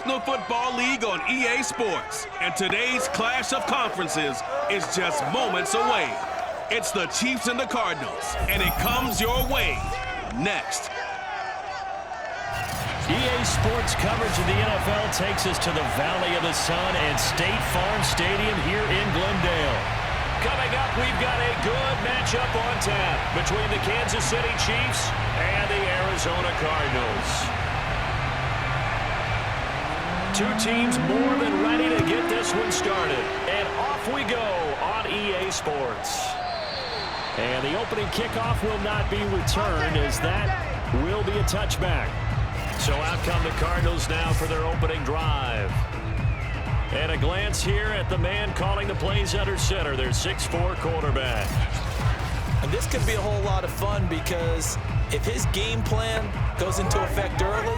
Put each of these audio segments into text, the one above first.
National Football League on EA Sports, and today's clash of conferences is just moments away. It's the Chiefs and the Cardinals, and it comes your way next. EA Sports coverage of the NFL takes us to the Valley of the Sun and State Farm Stadium here in Glendale. Coming up, we've got a good matchup on tap between the Kansas City Chiefs and the Arizona Cardinals. Two teams more than ready to get this one started. And off we go on EA Sports. And the opening kickoff will not be returned, as that will be a touchback. So out come the Cardinals now for their opening drive. And a glance here at the man calling the plays under center, their 6'4" quarterback. And this could be a whole lot of fun, because if his game plan goes into effect early,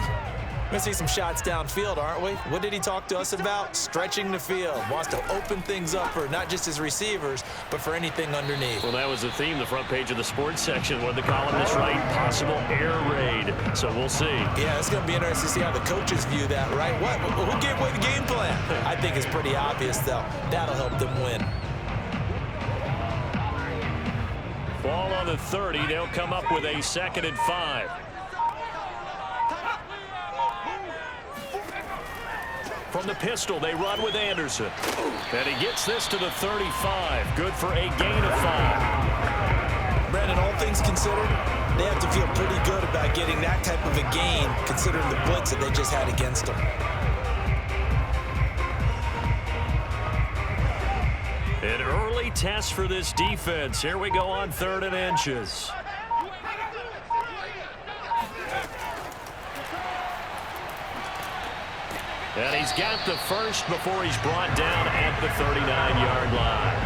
we're going to see some shots downfield, aren't we? What did he talk to us about? Stretching the field. Wants to open things up for not just his receivers, but for anything underneath. Well, that was the theme, the front page of the sports section, where the columnists write possible air raid. So we'll see. Yeah, it's going to be interesting to see how the coaches view that, right? Who gave away the game plan? I think it's pretty obvious, though. That'll help them win. Ball on the 30. They'll come up with a 2nd and 5. From the pistol, they run with Anderson. And he gets this to the 35. Good for a gain of 5. Brandon, all things considered, they have to feel pretty good about getting that type of a gain, considering the blitz that they just had against them. An early test for this defense. Here we go on 3rd and inches. And he's got the first before he's brought down at the 39-yard line.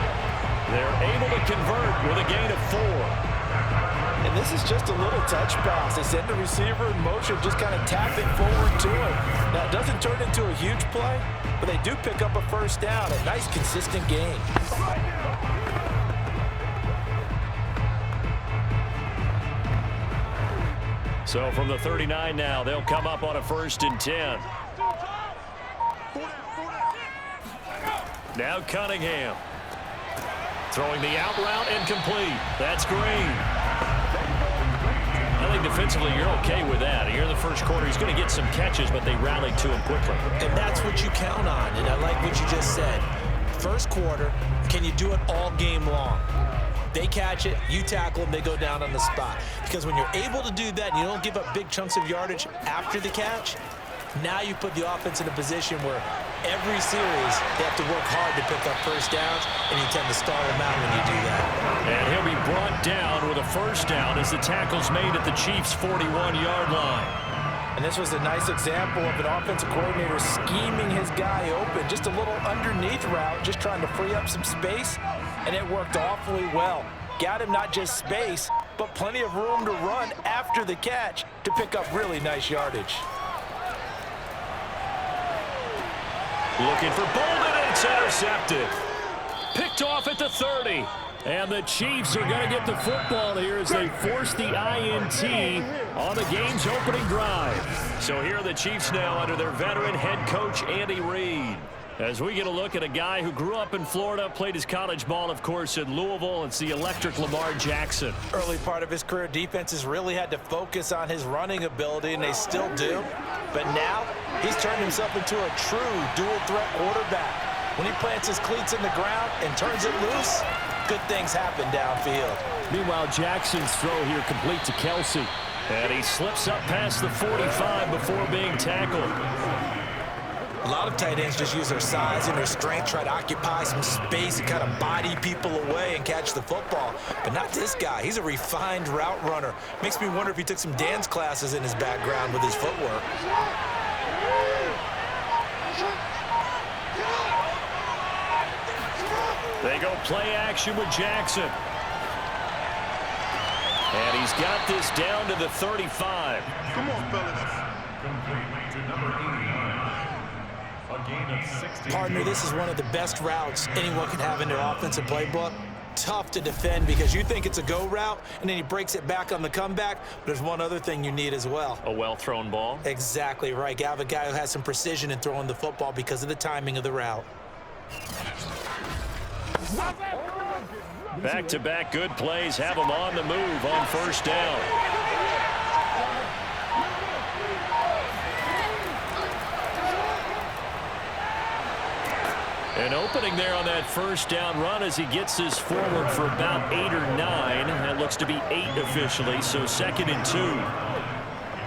They're able to convert with a gain of 4. And this is just a little touch pass. They send the receiver in motion, just kind of tap it forward to him. Now, it doesn't turn into a huge play, but they do pick up a first down. A nice, consistent gain. So from the 39 now, they'll come up on a 1st and 10. Now Cunningham. Throwing the out route incomplete. That's Green. I think defensively you're okay with that. Here in the first quarter, he's going to get some catches, but they rallied to him quickly. And that's what you count on, and I like what you just said. First quarter, can you do it all game long? They catch it, you tackle them, they go down on the spot. Because when you're able to do that and you don't give up big chunks of yardage after the catch, now you put the offense in a position where every series they have to work hard to pick up first downs, and you tend to stall them out when you do that. And he'll be brought down with a first down as the tackle's made at the Chiefs' 41-yard line. And this was a nice example of an offensive coordinator scheming his guy open. Just a little underneath route, just trying to free up some space, and it worked awfully well. Got him not just space, but plenty of room to run after the catch to pick up really nice yardage. Looking for Bolden, and it's intercepted. Picked off at the 30. And the Chiefs are going to get the football here as they force the INT on the game's opening drive. So here are the Chiefs now under their veteran head coach, Andy Reid. As we get a look at a guy who grew up in Florida, played his college ball, of course, in Louisville. It's the electric Lamar Jackson. Early part of his career, defenses really had to focus on his running ability, and they still do. But now, he's turned himself into a true dual-threat quarterback. When he plants his cleats in the ground and turns it loose, good things happen downfield. Meanwhile, Jackson's throw here complete to Kelsey. And he slips up past the 45 before being tackled. A lot of tight ends just use their size and their strength, try to occupy some space and kind of body people away and catch the football. But not this guy. He's a refined route runner. Makes me wonder if he took some dance classes in his background with his footwork. They go play action with Jackson. And he's got this down to the 35. Come on, fellas. Complete to number 89. A gain of 60. Partner, this is one of the best routes anyone can have in their offensive playbook. tough to defend because you think it's a go route, and then he breaks it back on the comeback. There's one other thing you need as well. A well-thrown ball? Exactly right. You have a guy who has some precision in throwing the football because of the timing of the route. Back-to-back good plays have him on the move on first down. An opening there on that first down run as he gets this forward for about 8 or 9. That looks to be 8 officially, so 2nd and 2.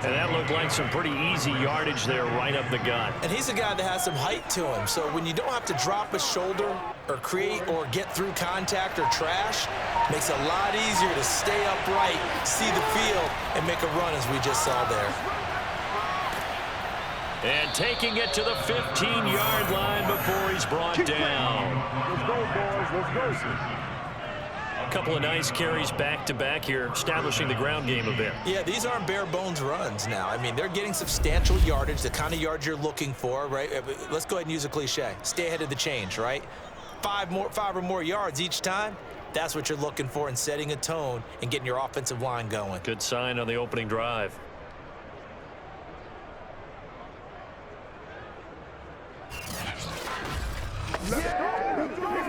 And that looked like some pretty easy yardage there right up the gut. And he's a guy that has some height to him, so when you don't have to drop a shoulder or create or get through contact or trash, it makes it a lot easier to stay upright, see the field, and make a run as we just saw there. And taking it to the 15-yard line before he's brought down. Let's go, boys. Let's go. A couple of nice carries back-to-back here, establishing the ground game a bit. Yeah, these aren't bare-bones runs now. I mean, they're getting substantial yardage, the kind of yards you're looking for, right? Let's go ahead and use a cliche. Stay ahead of the change, right? 5 or more yards each time, that's what you're looking for in setting a tone and getting your offensive line going. Good sign on the opening drive.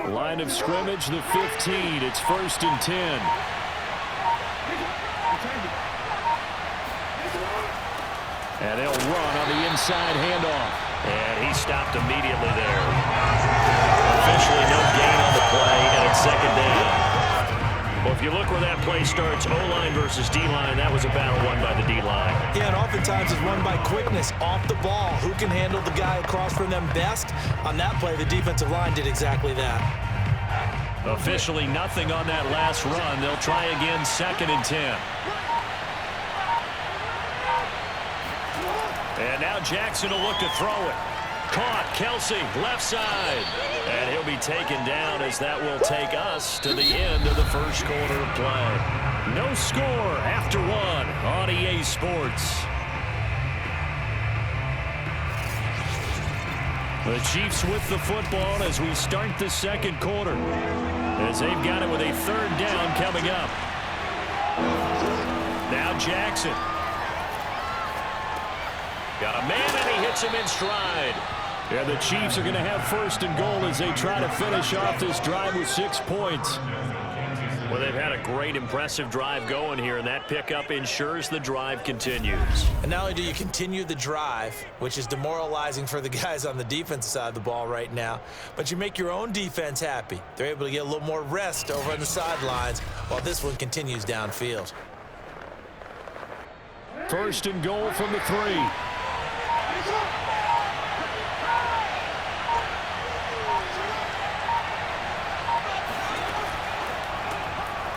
Line of scrimmage, the 15. It's 1st and 10. And they'll run on the inside handoff. And he stopped immediately there. Officially no gain on the play, and it's 2nd down. Well, if you look where that play starts, O-line versus D-line, that was a battle won by the D-line. Yeah, and oftentimes it's won by quickness, off the ball. Who can handle the guy across from them best? On that play, the defensive line did exactly that. Officially nothing on that last run. They'll try again, 2nd and 10. And now Jackson will look to throw it. Caught, Kelsey, left side. And he'll be taken down as that will take us to the end of the first quarter of play. No score after 1 on EA Sports. The Chiefs with the football as we start the second quarter. As they've got it with a 3rd down coming up. Now Jackson. Got a man and he hits him in stride. And the Chiefs are going to have 1st and goal as they try to finish off this drive with 6 points. Well, they've had a great, impressive drive going here, and that pickup ensures the drive continues. And not only do you continue the drive, which is demoralizing for the guys on the defensive side of the ball right now, but you make your own defense happy. They're able to get a little more rest over on the sidelines while this one continues downfield. 1st and goal from the 3.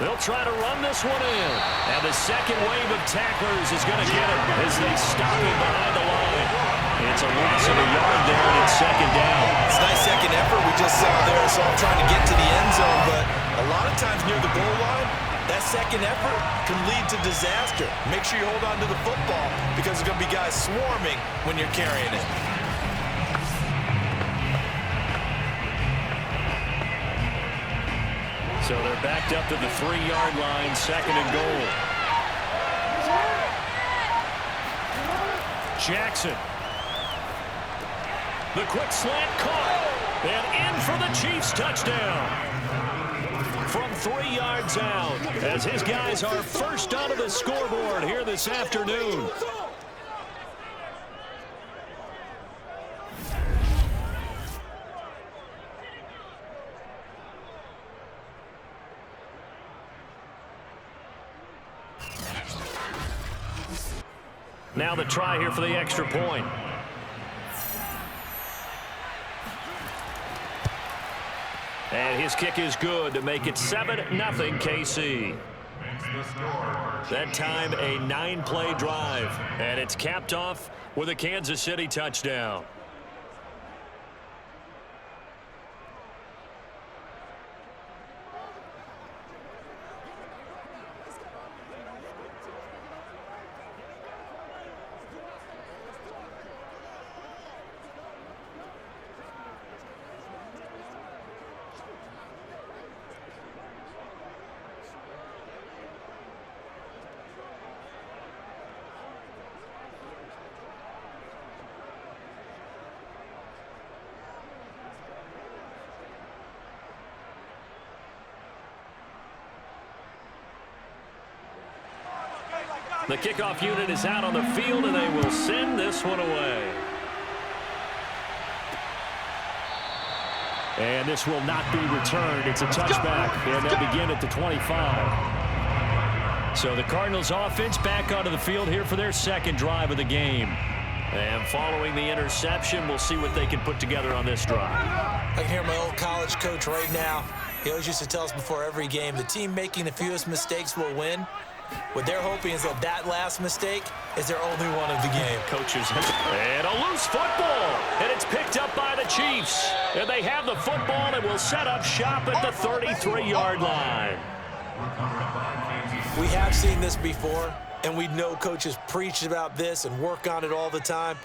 They'll try to run this one in. And the second wave of tacklers is going to get him as they stop him behind the line. It's a loss of a yard there, and it's 2nd down. It's a nice second effort we just saw there. So I'm trying to get to the end zone, but a lot of times near the goal line, that second effort can lead to disaster. Make sure you hold on to the football because there's going to be guys swarming when you're carrying it. So they're backed up to the 3-yard line, 2nd and goal. Jackson. The quick slant caught. And in for the Chiefs touchdown. From 3 yards out as his guys are first onto the scoreboard here this afternoon. Now the try here for the extra point. And his kick is good to make it 7-0 KC. That time a 9-play drive. And it's capped off with a Kansas City touchdown. The kickoff unit is out on the field, and they will send this one away. And this will not be returned. It's a touchback, and they'll begin at the 25. So the Cardinals offense back onto the field here for their second drive of the game. And following the interception, we'll see what they can put together on this drive. I can hear my old college coach right now. He always used to tell us before every game, the team making the fewest mistakes will win. What they're hoping is that that last mistake is their only one of the game. Coaches, and a loose football, and it's picked up by the Chiefs. And they have the football and will set up shop at the 33-yard line. We have seen this before, and we know coaches preach about this and work on it all the time.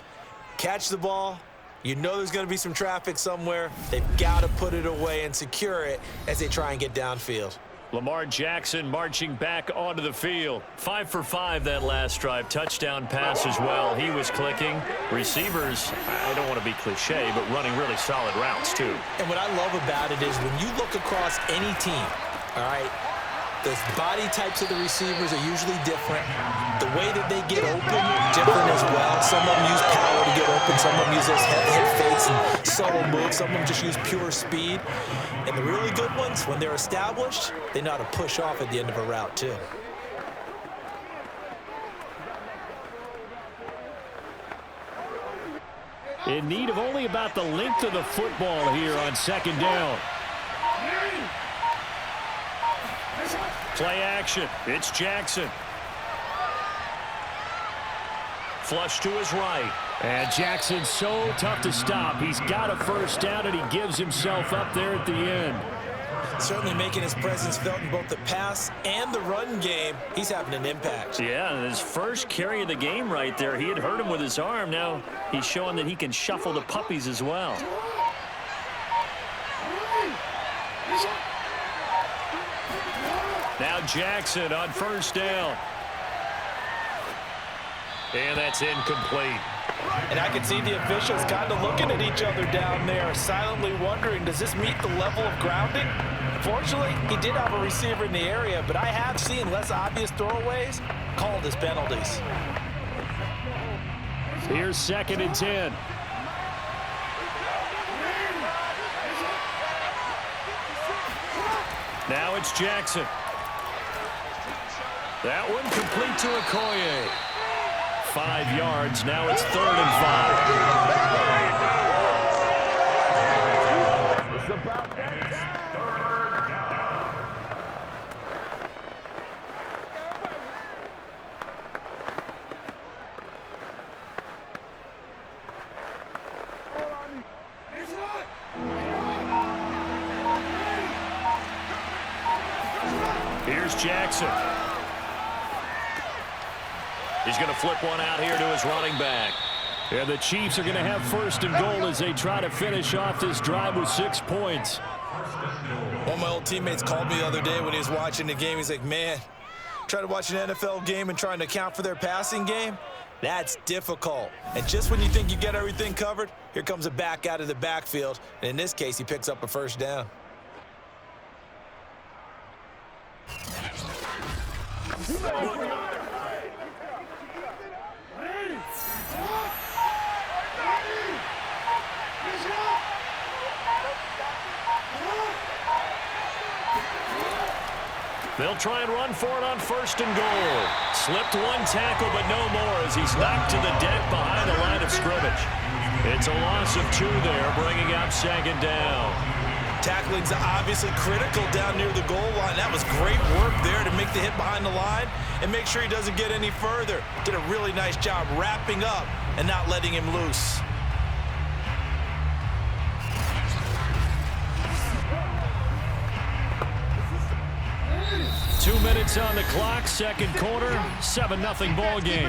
Catch the ball. You know there's going to be some traffic somewhere. They've got to put it away and secure it as they try and get downfield. Lamar Jackson marching back onto the field. 5 for 5 that last drive. Touchdown pass as well. He was clicking. Receivers, I don't want to be cliche, but running really solid routes too. And what I love about it is when you look across any team, all right, the body types of the receivers are usually different. The way that they get open, different as well. Some of them use power to get open. Some of them use those hit fakes and subtle moves. Some of them just use pure speed. And the really good ones, when they're established, they know how to push off at the end of a route too. In need of only about the length of the football here on second down. Play action. It's Jackson. Flush to his right. And Jackson's so tough to stop. He's got a first down, and he gives himself up there at the end. Certainly making his presence felt in both the pass and the run game. He's having an impact. Yeah, and his first carry of the game right there. He had hurt him with his arm. Now he's showing that he can shuffle the puppies as well. Now Jackson on first down. And that's incomplete. And I can see the officials kind of looking at each other down there, silently wondering, does this meet the level of grounding? Fortunately, he did have a receiver in the area, but I have seen less obvious throwaways called as penalties. Here's 2nd and 10. Now it's Jackson. That one complete to Okoye. 5 yards. Now it's 3rd and 5. It's about that. Here's Jackson. He's going to flip one out here to his running back. And the Chiefs are going to have 1st and goal as they try to finish off this drive with 6 points. One of my old teammates called me the other day when he was watching the game. He's like, man, trying to watch an NFL game and trying to account for their passing game, that's difficult. And just when you think you get everything covered, here comes a back out of the backfield. And in this case, he picks up a first down. They'll try and run for it on 1st and goal. Slipped one tackle, but no more as he's knocked to the deck behind the line of scrimmage. It's a loss of 2 there, bringing up 2nd down. Tackling's obviously critical down near the goal line. That was great work there to make the hit behind the line and make sure he doesn't get any further. Did a really nice job wrapping up and not letting him loose. Two minutes on the clock, second quarter, 7-0 ball game.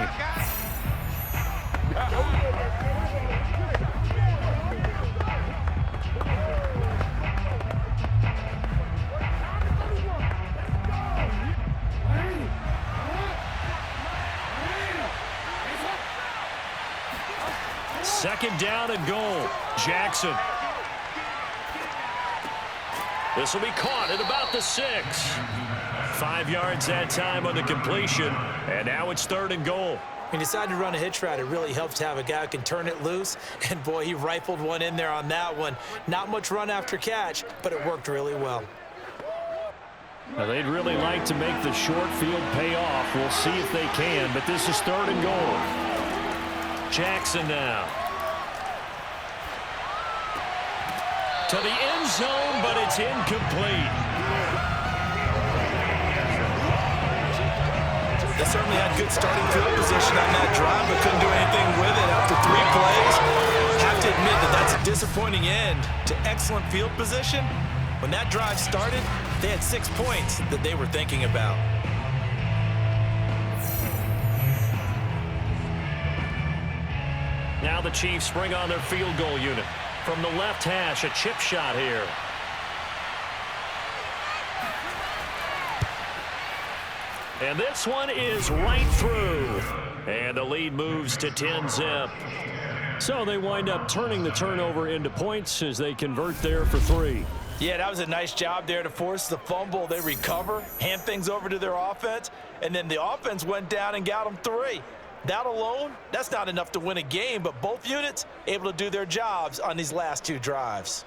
Second down and goal. Jackson. This will be caught at about the 6. 5 yards that time on the completion, and now it's 3rd and goal. When you decide to run a hitch route, it really helps to have a guy who can turn it loose. And, boy, he rifled one in there on that one. Not much run after catch, but it worked really well. Now, they'd really like to make the short field pay off. We'll see if they can, but this is 3rd and goal. Jackson now. To the end zone, but it's incomplete. They certainly had good starting field position on that drive, but couldn't do anything with it after 3 plays. Have to admit that that's a disappointing end to excellent field position. When that drive started, they had 6 points that they were thinking about. Now the Chiefs bring on their field goal unit. From the left hash, a chip shot here. And this one is right through. And the lead moves to 10-zip. So they wind up turning the turnover into points as they convert there for 3. Yeah, that was a nice job there to force the fumble. They recover, hand things over to their offense, and then the offense went down and got them 3. That alone, that's not enough to win a game, but both units able to do their jobs on these last 2 drives.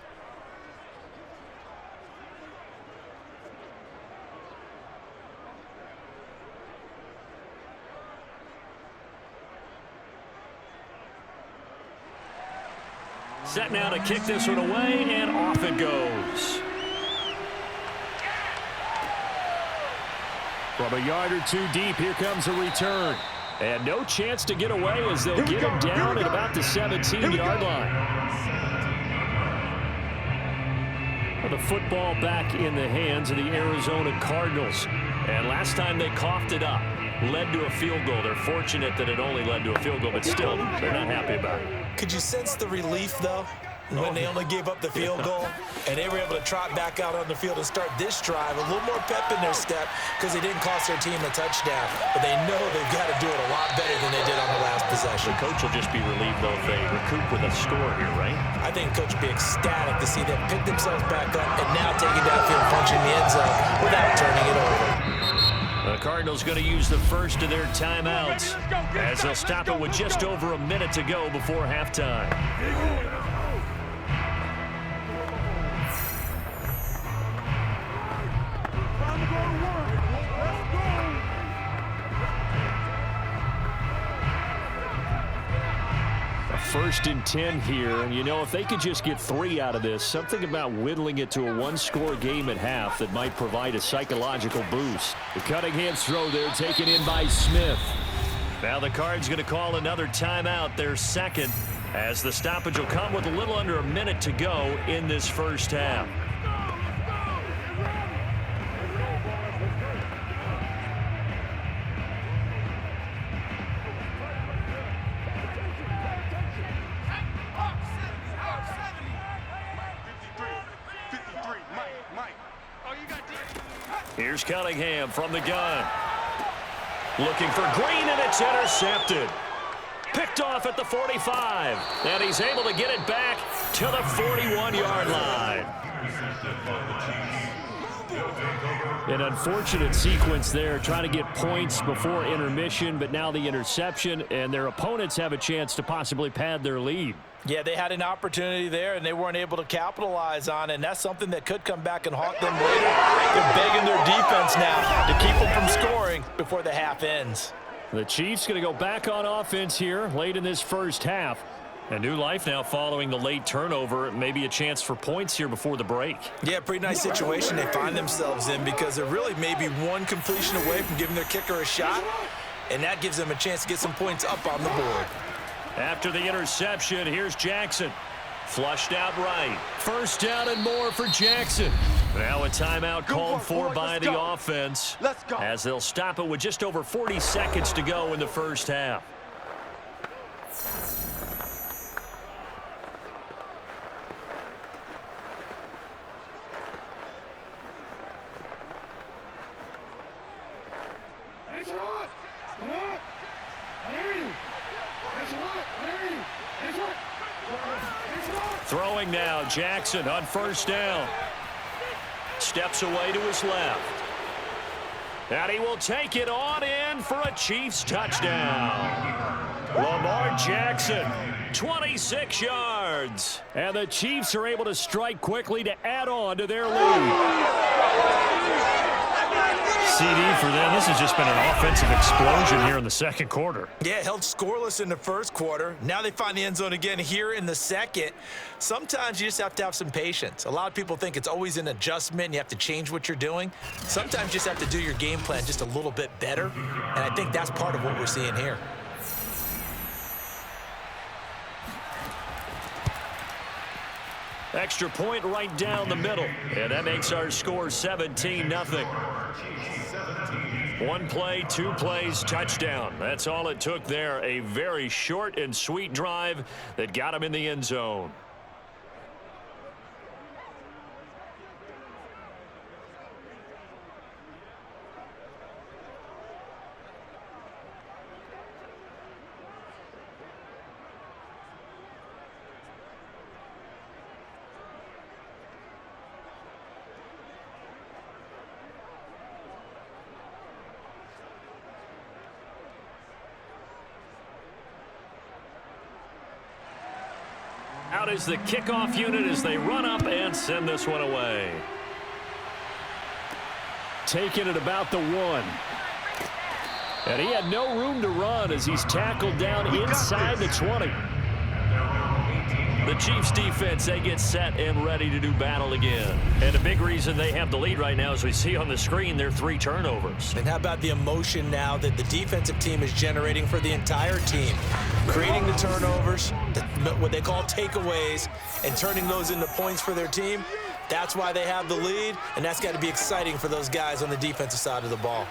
Set now to kick this one away, and off it goes. From a yard or 2 deep, here comes a return. And no chance to get away as they'll get him down at about the 17-yard line. Well, the football back in the hands of the Arizona Cardinals. And last time they coughed it up, led to a field goal. They're fortunate that it only led to a field goal, but still, they're not happy about it. Could you sense the relief, though, when they only gave up the field goal and they were able to trot back out on the field and start this drive? A little more pep in their step because they didn't cost their team a touchdown, but they know they've got to do it a lot better than they did on the last possession. The coach will just be relieved, though, if they recoup with a score here, right? I think the coach will be ecstatic to see them pick themselves back up and now take it downfield, punching the end zone without turning it over. The Cardinals going to use the first of their timeouts as they'll stop it with just over a minute to go before halftime. First and 10 here, and you know, if they could just get 3 out of this, something about whittling it to a 1-score game at half that might provide a psychological boost. The Cunningham's throw there taken in by Smith. Now the Cards going to call another timeout, their second, as the stoppage will come with a little under a minute to go in this first half. Here's Cunningham from the gun. Looking for Green, and it's intercepted. Picked off at the 45. And he's able to get it back to the 41-yard line. An unfortunate sequence there, trying to get points before intermission, but now the interception, and their opponents have a chance to possibly pad their lead. Yeah, they had an opportunity there, and they weren't able to capitalize on it, and that's something that could come back and haunt them later. They're begging their defense now to keep them from scoring before the half ends. The Chiefs going to go back on offense here late in this first half. A new life now following the late turnover. Maybe a chance for points here before the break. Yeah, pretty nice situation they find themselves in because they're really maybe one completion away from giving their kicker a shot, and that gives them a chance to get some points up on the board. After the interception, here's Jackson. Flushed out right. First down and more for Jackson. Now a timeout called for by the offense. Let's go. As they'll stop it with just over 40 seconds to go in the first half. Throwing now, Jackson on first down. Steps away to his left. And he will take it on in for a Chiefs touchdown. Lamar Jackson, 26 yards. And the Chiefs are able to strike quickly to add on to their lead. CD for them. This has just been an offensive explosion here in the second quarter. Yeah, held scoreless in the first quarter. Now they find the end zone again here in the second. Sometimes you just have to have some patience. A lot of people think it's always an adjustment. You have to change what you're doing. Sometimes you just have to do your game plan just a little bit better. And I think that's part of what we're seeing here. Extra point right down the middle. And that makes our score 17-0. One play, 2 plays, touchdown. That's all it took there. A very short and sweet drive that got him in the end zone. Out is the kickoff unit as they run up and send this one away. Taking it about the 1. And he had no room to run as he's tackled down inside the 20. The Chiefs defense, they get set and ready to do battle again. And a big reason they have the lead right now, as we see on the screen, their 3 turnovers. And how about the emotion now that the defensive team is generating for the entire team? Creating the turnovers, what they call takeaways, and turning those into points for their team. That's why they have the lead, and that's got to be exciting for those guys on the defensive side of the ball.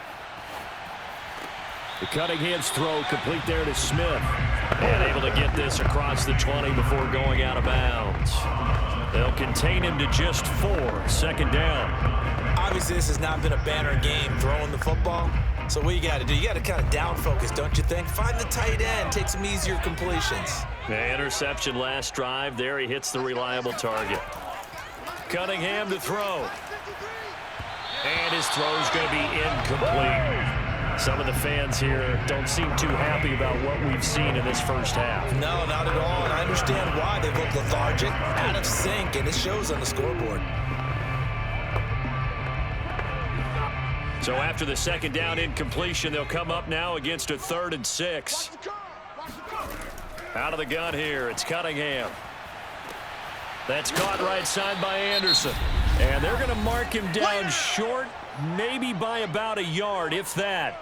The Cunningham's throw complete there to Smith. And able to get this across the 20 before going out of bounds. They'll contain him to just 4. Second down. Obviously, this has not been a banner game throwing the football. So what you got to do, you got to kind of down focus, don't you think? Find the tight end, take some easier completions. The interception last drive. There he hits the reliable target. Cunningham to throw. And his throw's going to be incomplete. Some of the fans here don't seem too happy about what we've seen in this first half. No, not at all, and I understand why. They look lethargic, out of sync, and it shows on the scoreboard. So after the second down incompletion, they'll come up now against a 3rd and 6. Out of the gun here, it's Cunningham. That's caught right side by Anderson. And they're going to mark him down short, maybe by about a yard, if that.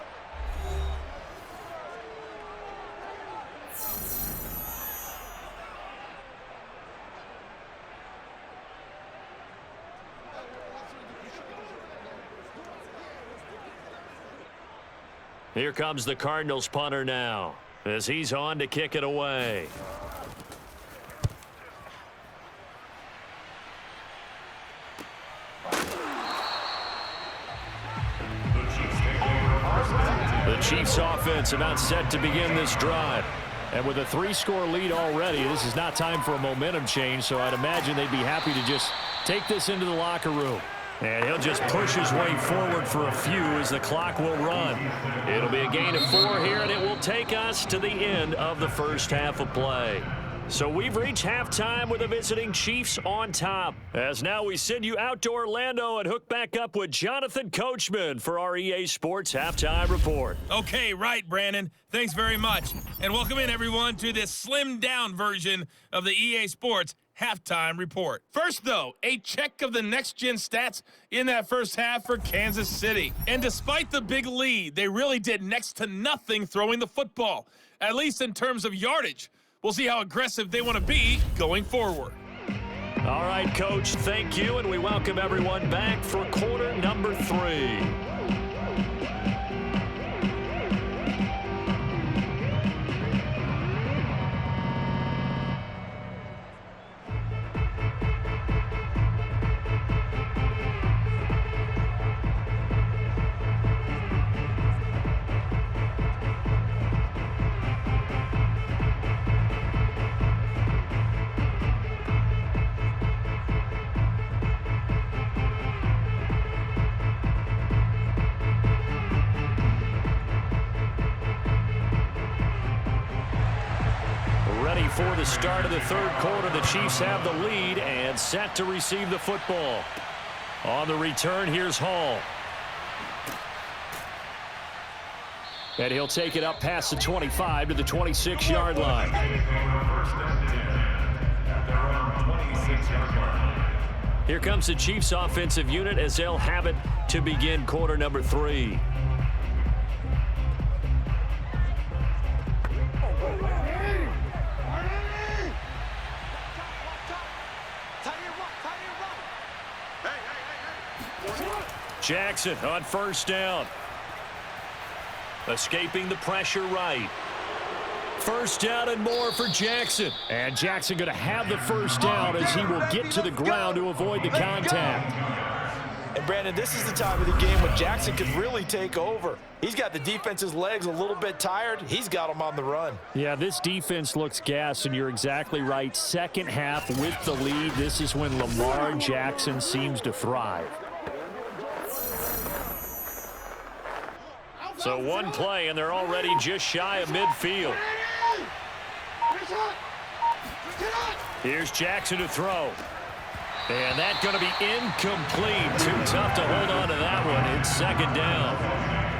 Here comes the Cardinals punter now, as he's on to kick it away. The Chiefs offense about set to begin this drive. And with a 3-score lead already, this is not time for a momentum change, so I'd imagine they'd be happy to just take this into the locker room. And he'll just push his way forward for a few as the clock will run. It'll be a gain of 4 here, and it will take us to the end of the first half of play. So we've reached halftime with the visiting Chiefs on top. As now we send you out to Orlando and hook back up with Jonathan Coachman for our EA Sports Halftime Report. Okay, right, Brandon. Thanks very much. And welcome in, everyone, to this slimmed-down version of the EA Sports Halftime Report. First, though, a check of the next-gen stats in that first half for Kansas City. And despite the big lead, they really did next to nothing throwing the football, at least in terms of yardage. We'll see how aggressive they want to be going forward. All right, Coach, thank you, and we welcome everyone back for quarter number 3. before the start of the third quarter. The Chiefs have the lead and set to receive the football. On the return, here's Hall. And he'll take it up past the 25 to the 26-yard line. Here comes the Chiefs offensive unit as they'll have it to begin quarter number 3. Jackson on first down. Escaping the pressure right. First down and more for Jackson. And Jackson going to have the first down as he will get to the ground to avoid the contact. And Brandon, this is the time of the game when Jackson could really take over. He's got the defense's legs a little bit tired. He's got them on the run. Yeah, this defense looks gassed, and you're exactly right. Second half with the lead, this is when Lamar Jackson seems to thrive. So one play, and they're already just shy of midfield. Here's Jackson to throw. And that's going to be incomplete. Too tough to hold on to that one. It's second down.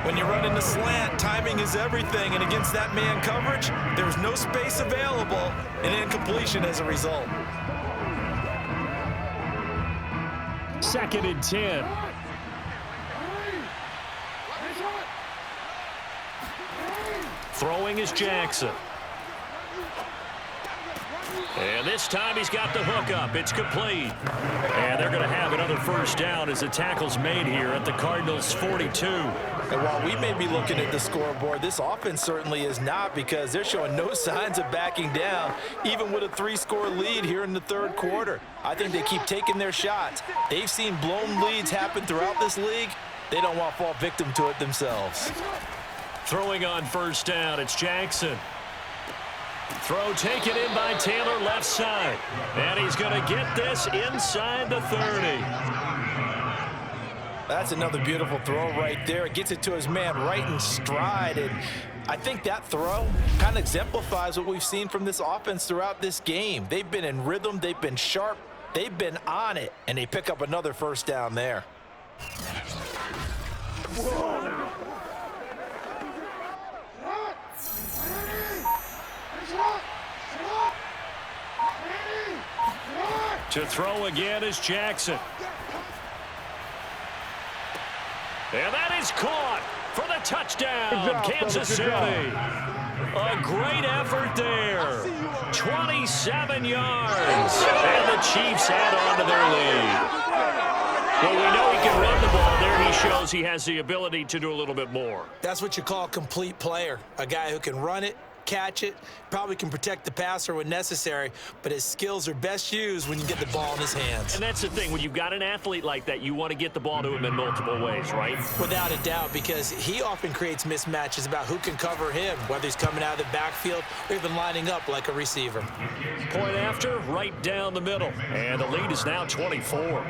When you run in the slant, timing is everything. And against that man coverage, there's no space available. And incompletion as a result. Second and 10. Throwing is Jackson. And this time he's got the hook up. It's complete. And they're going to have another first down as the tackle's made here at the Cardinals' 42. And while we may be looking at the scoreboard, this offense certainly is not, because they're showing no signs of backing down, even with a 3-score lead here in the third quarter. I think they keep taking their shots. They've seen blown leads happen throughout this league. They don't want to fall victim to it themselves. Throwing on first down, it's Jackson. Throw taken in by Taylor, left side. And he's going to get this inside the 30. That's another beautiful throw right there. It gets it to his man right in stride. And I think that throw kind of exemplifies what we've seen from this offense throughout this game. They've been in rhythm. They've been sharp. They've been on it. And they pick up another first down there. To throw again is Jackson. And that is caught for the touchdown, Kansas City. A great effort there. 27 yards. And the Chiefs add on to their lead. Well, we know he can run the ball. There he shows he has the ability to do a little bit more. That's what you call a complete player. A guy who can run it, catch it, probably can protect the passer when necessary, but his skills are best used when you get the ball in his hands. And that's the thing. When you've got an athlete like that, you want to get the ball to him in multiple ways, right? Without a doubt, because he often creates mismatches about who can cover him, whether he's coming out of the backfield or even lining up like a receiver. Point after, right down the middle. And the lead is now 24.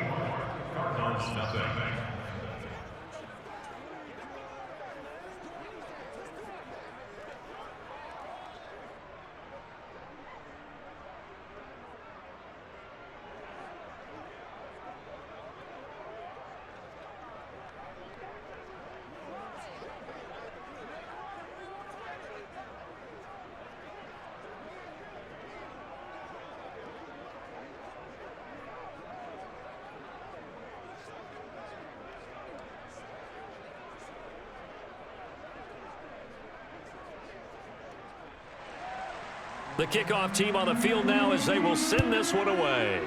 The kickoff team on the field now as they will send this one away.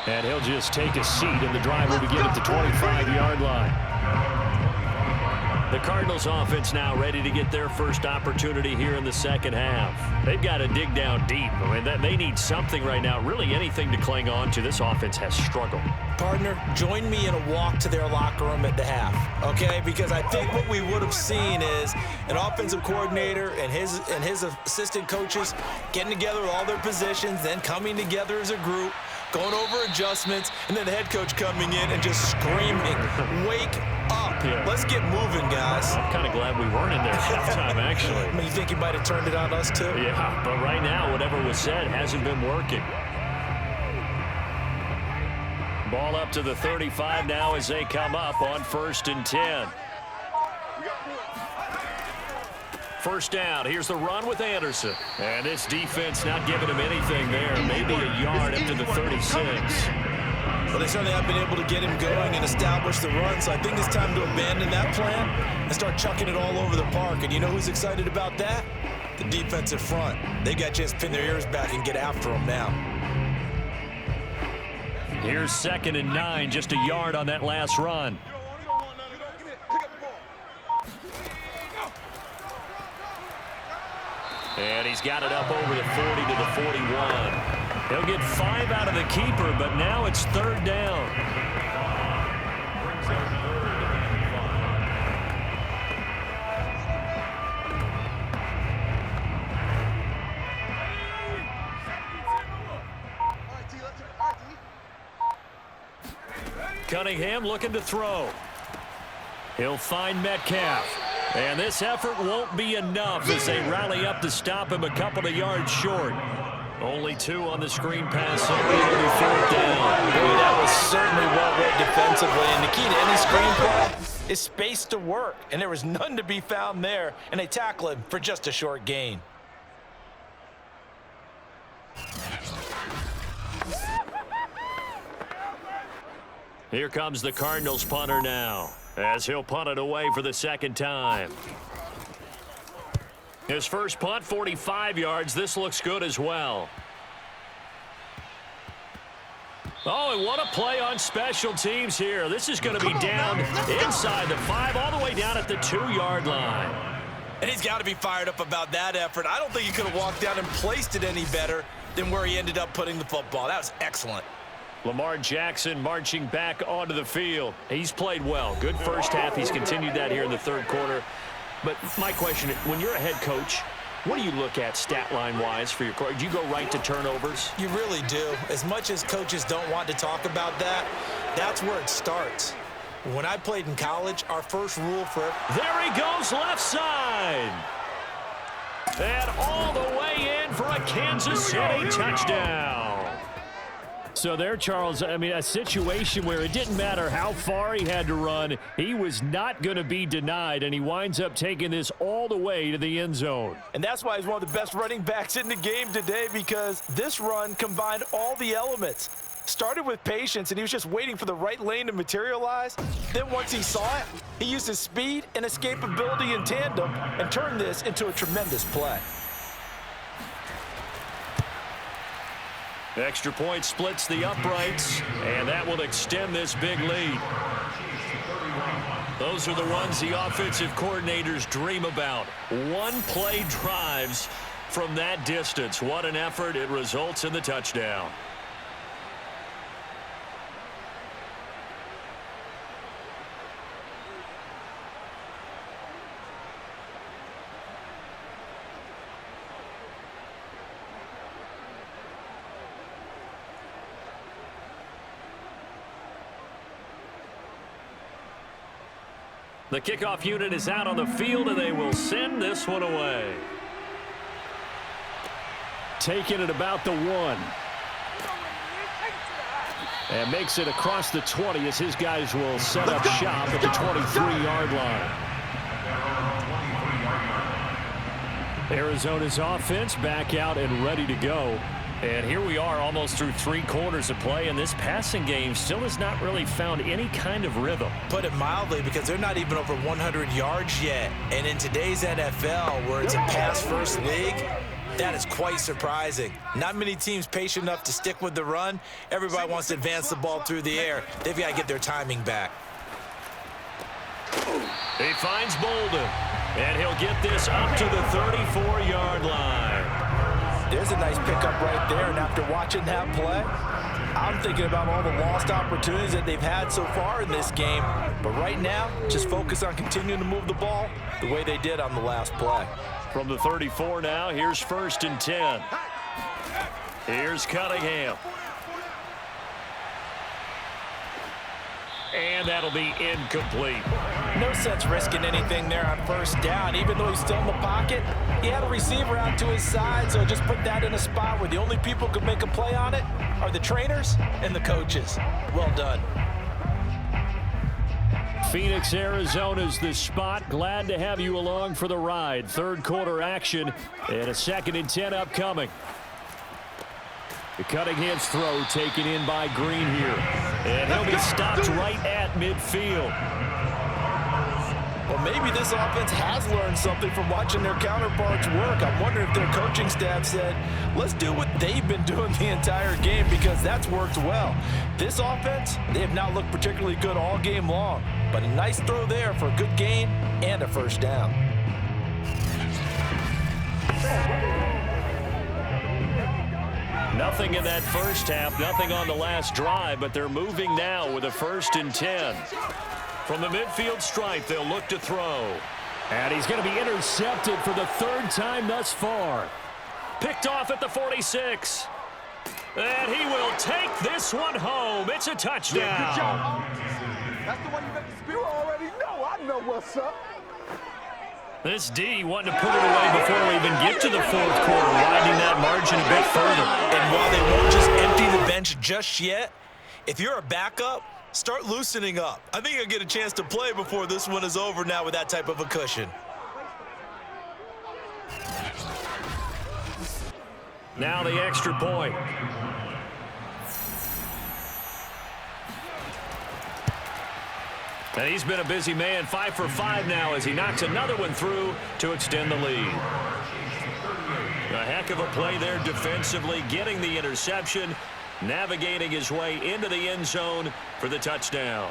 And he'll just take a seat, and the drive will begin at the 25-yard line. The Cardinals offense now ready to get their first opportunity here in the second half. They've got to dig down deep. I mean, they need something right now, really anything to cling on to. This offense has struggled. Partner, join me in a walk to their locker room at the half, okay? Because I think what we would have seen is an offensive coordinator and his assistant coaches getting together with all their positions, then coming together as a group, going over adjustments, and then the head coach coming in and just screaming, "Wake up. Yeah. Let's get moving, guys. I'm kind of glad we weren't in there at halftime, actually. I mean, you think he might have turned it on us, too? Yeah, but right now, whatever was said hasn't been working. Ball up to the 35 now as they come up on 1st and 10. First down. Here's the run with Anderson. And this defense not giving him anything there. Maybe a yard up to the 36. Well, they certainly have been able to get him going and establish the run, so I think it's time to abandon that plan and start chucking it all over the park. And you know who's excited about that? The defensive front. They got a chance to pin their ears back and get after him now. Here's 2nd and 9, just a yard on that last run. And he's got it up over the 40 to the 41. He'll get 5 out of the keeper, but now it's 3rd down. Cunningham looking to throw. He'll find Metcalf. And this effort won't be enough as they rally up to stop him a couple of yards short. Only 2 on the screen pass. So it'll be 4th down. Boy, that was certainly well read defensively. And the key to any screen play is space to work. And there was none to be found there. And they tackle him for just a short gain. Here comes the Cardinals punter now, as he'll punt it away for the 2nd time. His first punt, 45 yards. This looks good as well. Oh, and what a play on special teams here. This is going to be down inside the 5, all the way down at the 2-yard line. And he's got to be fired up about that effort. I don't think he could have walked down and placed it any better than where he ended up putting the football. That was excellent. Lamar Jackson marching back onto the field. He's played well. Good first half. He's continued that here in the 3rd quarter. But my question, when you're a head coach, what do you look at stat line-wise for your coach? Do you go right to turnovers? You really do. As much as coaches don't want to talk about that, that's where it starts. When I played in college, our first rule for... There he goes, left side. And all the way in for a Kansas City touchdown. So there, Charles, I mean, a situation where it didn't matter how far he had to run, he was not going to be denied, and he winds up taking this all the way to the end zone. And that's why he's one of the best running backs in the game today, because this run combined all the elements. Started with patience, and he was just waiting for the right lane to materialize. Then once he saw it, he used his speed and escapability in tandem and turned this into a tremendous play. Extra point splits the uprights, and that will extend this big lead. Those are the runs the offensive coordinators dream about. One-play drives from that distance. What an effort. It results in the touchdown. The kickoff unit is out on the field, and they will send this one away. Taking it about the 1. And makes it across the 20 as his guys will set up shop at the 23-yard line. Arizona's offense back out and ready to go. And here we are almost through 3 quarters of play, and this passing game still has not really found any kind of rhythm. Put it mildly, because they're not even over 100 yards yet. And in today's NFL, where it's a pass-first league, that is quite surprising. Not many teams patient enough to stick with the run. Everybody wants to advance the ball through the air. They've got to get their timing back. He finds Bolden, and he'll get this up to the 34-yard line. There's a nice pickup right there, and after watching that play, I'm thinking about all the lost opportunities that they've had so far in this game. But right now, just focus on continuing to move the ball the way they did on the last play. From the 34 now, here's 1st and 10. Here's Cunningham. And that'll be incomplete. No sense risking anything there on first down. Even though he's still in the pocket, he had a receiver out to his side, so just put that in a spot where the only people who could make a play on it are the trainers and the coaches. Well done. Phoenix, Arizona's the spot. Glad to have you along for the ride. Third quarter action and a 2nd and 10 upcoming. The Cunningham's throw taken in by Green here. And he'll be stopped right at midfield. Well, maybe this offense has learned something from watching their counterparts work. I'm wondering if their coaching staff said, let's do what they've been doing the entire game, because that's worked well. This offense, they have not looked particularly good all game long, but a nice throw there for a good gain and a first down. Nothing in that first half, nothing on the last drive, but they're moving now with a 1st and 10. From the midfield stripe, they'll look to throw. And he's going to be intercepted for the 3rd time thus far. Picked off at the 46. And he will take this one home. It's a touchdown. Yeah, good job. That's the one you got the spirit already know. I know what's up. This D wanting to put it away before we even get to the 4th quarter, widening that margin a bit further. And while they won't just empty the bench just yet, if you're a backup, start loosening up. I think you'll get a chance to play before this one is over now with that type of a cushion. Now the extra point. And he's been a busy man, 5 for 5 now as he knocks another one through to extend the lead. A heck of a play there defensively, getting the interception, navigating his way into the end zone for the touchdown.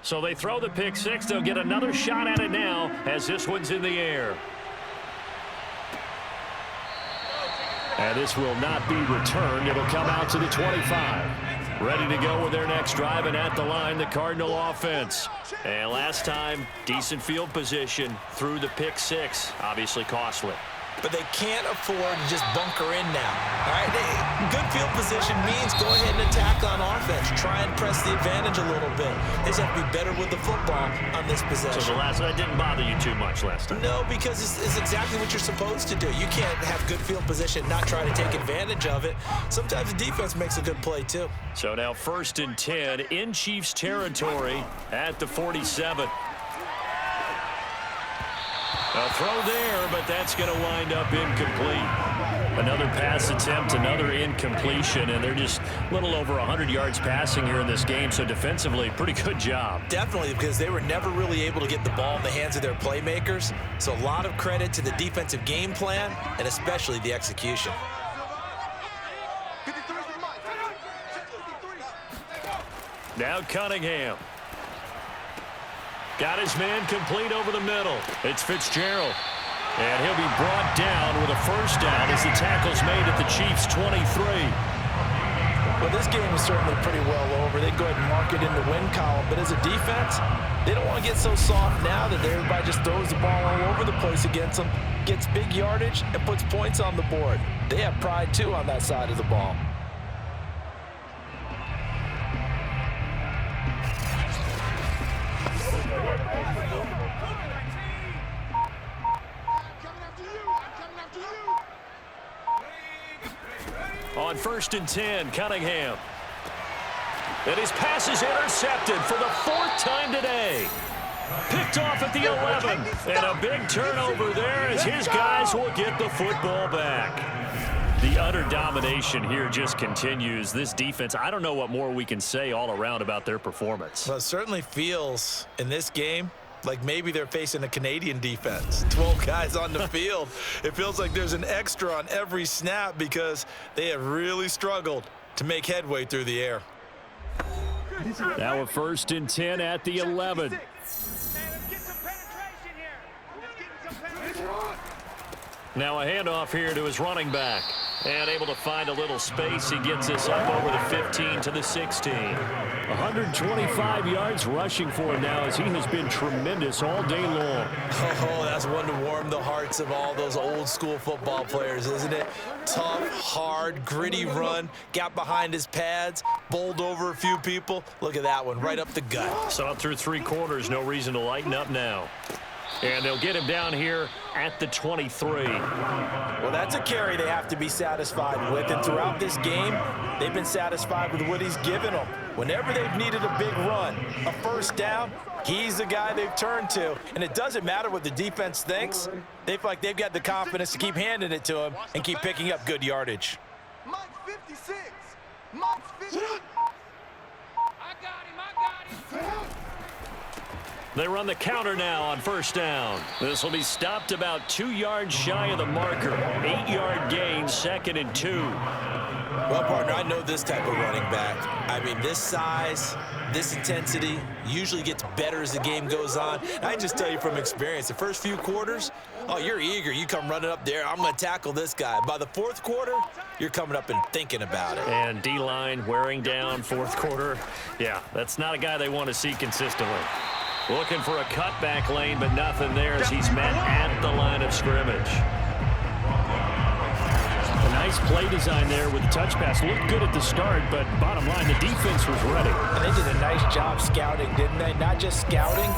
So they throw the pick six. They'll get another shot at it now as this one's in the air. And this will not be returned. It'll come out to the 25. Ready to go with their next drive, and at the line, the Cardinal offense. And last time, decent field position through the pick six. Obviously costly. But they can't afford to just bunker in now. All right, good field position means go ahead and attack on offense. Try and press the advantage a little bit. They just have to be better with the football on this possession. So the last one didn't bother you too much last time? No, because it's exactly what you're supposed to do. You can't have good field position, not try to take advantage of it. Sometimes the defense makes a good play, too. So now 1st and 10 in Chiefs territory at the 47. A throw there, but that's going to wind up incomplete. Another pass attempt, another incompletion, and they're just a little over 100 yards passing here in this game, so defensively, pretty good job. Definitely, because they were never really able to get the ball in the hands of their playmakers, so a lot of credit to the defensive game plan and especially the execution. Now Cunningham. Got his man complete over the middle. It's Fitzgerald. And he'll be brought down with a first down as the tackle's made at the Chiefs' 23. Well, this game is certainly pretty well over. They go ahead and mark it in the win column. But as a defense, they don't want to get so soft now that everybody just throws the ball all over the place against them, gets big yardage, and puts points on the board. They have pride, too, on that side of the ball. On 1st and 10, Cunningham. And his pass is intercepted for the 4th time today. Picked off at the 11. And a big turnover there as his guys will get the football back. The utter domination here just continues. This defense, I don't know what more we can say all around about their performance. Well, it certainly feels in this game Like maybe they're facing a Canadian defense. 12 guys on the field. It feels like there's an extra on every snap because they have really struggled to make headway through the air. Now a 1st and 10 at the 11. Now a handoff here to his running back. And able to find a little space. He gets this up over the 15 to the 16. 125 yards rushing for him now as he has been tremendous all day long. Oh, that's one to warm the hearts of all those old school football players, isn't it? Tough, hard, gritty run. Got behind his pads, bowled over a few people. Look at that one, right up the gut. Saw it through 3 quarters. No reason to lighten up now. And they'll get him down here at the 23. Well, that's a carry they have to be satisfied with. And throughout this game, they've been satisfied with what he's given them. Whenever they've needed a big run, a 1st down, he's the guy they've turned to. And it doesn't matter what the defense thinks. They feel like they've got the confidence to keep handing it to him and keep picking up good yardage. Mike 56. Mike 50. I got him. They run the counter now on 1st down. This will be stopped about 2 yards shy of the marker. 8-yard gain, 2nd and 2. Well, partner, I know this type of running back. I mean, this size, this intensity usually gets better as the game goes on. I just tell you from experience, the first few quarters, oh, you're eager. You come running up there, I'm going to tackle this guy. By the 4th quarter, you're coming up and thinking about it. And D-line wearing down 4th quarter. Yeah, that's not a guy they want to see consistently. Looking for a cutback lane, but nothing there as he's met at the line of scrimmage. A nice play design there with the touch pass. Looked good at the start, but bottom line, the defense was ready. And they did a nice job scouting, didn't they? Not just scouting,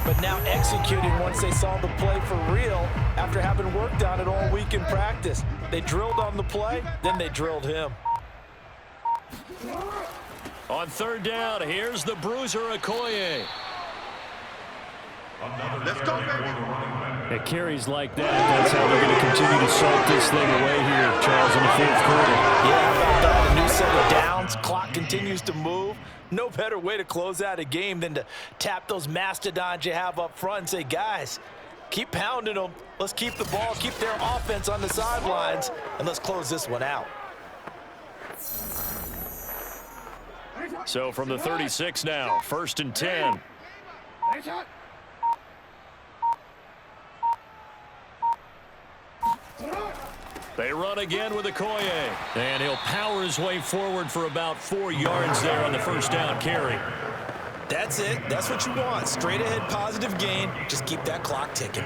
but now executing once they saw the play for real after having worked on it all week in practice. They drilled on the play, then they drilled him. On 3rd down, here's the bruiser, Okoye. Let's go, baby. It carries like that. That's how they're going to continue to salt this thing away here, Charles, in the 4th quarter. Yeah, about that. A new set of downs. Clock continues to move. No better way to close out a game than to tap those mastodons you have up front and say, guys, keep pounding them. Let's keep the ball, keep their offense on the sidelines, and let's close this one out. So from the 36 now, 1st and 10. They run again with Okoye. And he'll power his way forward for about 4 yards there on the 1st down carry. That's it. That's what you want. Straight ahead positive gain. Just keep that clock ticking.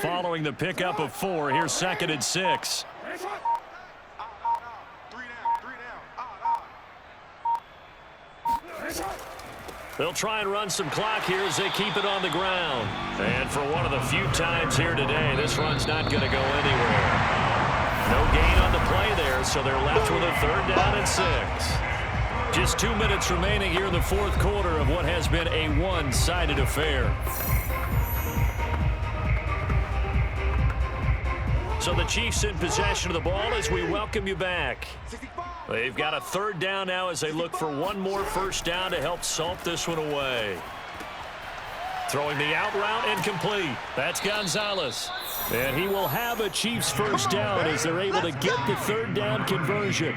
Following the pickup of 4, here's 2nd and 6. They'll try and run some clock here as they keep it on the ground. And for one of the few times here today, this run's not going to go anywhere. No gain on the play there, so they're left with a 3rd down and 6. Just 2 minutes remaining here in the 4th quarter of what has been a one-sided affair. So the Chiefs in possession of the ball as we welcome you back. They've got a 3rd down now as they look for one more 1st down to help salt this one away. Throwing the out route incomplete. That's Gonzalez. And he will have a Chiefs 1st down as they're able to get the 3rd down conversion.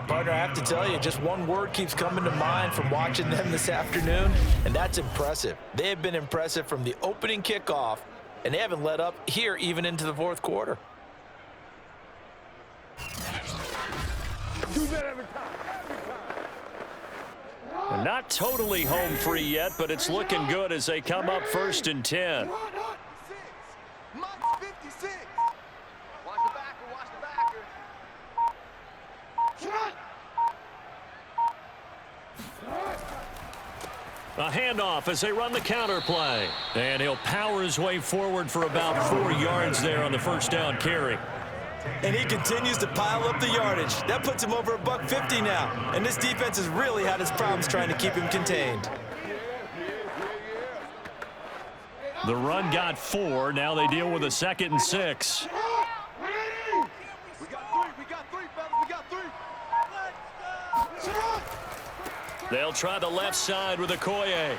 Partner, I have to tell you, just one word keeps coming to mind from watching them this afternoon, and that's impressive. They have been impressive from the opening kickoff, and they haven't let up here even into the 4th quarter. And not totally home free yet, but it's looking good as they come up 1st and 10. Mike 56. Watch the backer, watch the backer. A handoff as they run the counter play. And he'll power his way forward for about 4 yards there on the 1st down carry. And he continues to pile up the yardage. That puts him over $150 now. And this defense has really had its problems trying to keep him contained. The run got 4. Now they deal with a 2nd and 6. We got three, fellas. We got three. Let's go. They'll try the left side with Okoye.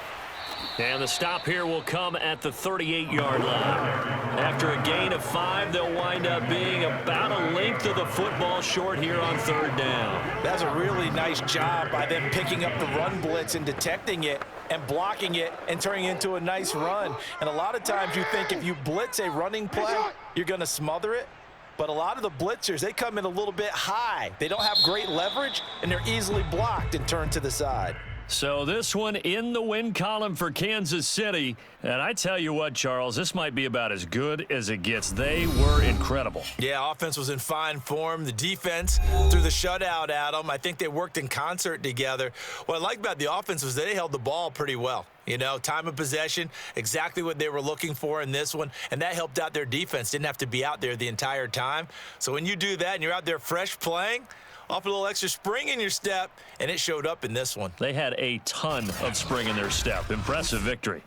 And the stop here will come at the 38-yard line. After a gain of 5, they'll wind up being about a length of the football short here on 3rd down. That's a really nice job by them picking up the run blitz and detecting it and blocking it and turning it into a nice run. And a lot of times you think if you blitz a running play, you're going to smother it. But a lot of the blitzers, they come in a little bit high. They don't have great leverage, and they're easily blocked and turned to the side. So this one in the win column for Kansas City. And I tell you what, Charles, this might be about as good as it gets. They were incredible. Yeah, offense was in fine form. The defense threw the shutout at them. I think they worked in concert together. What I like about the offense was they held the ball pretty well. You know, time of possession, exactly what they were looking for in this one, and that helped out their defense. Didn't have to be out there the entire time. So when you do that and you're out there fresh playing, off a little extra spring in your step, and it showed up in this one. They had a ton of spring in their step. Impressive victory.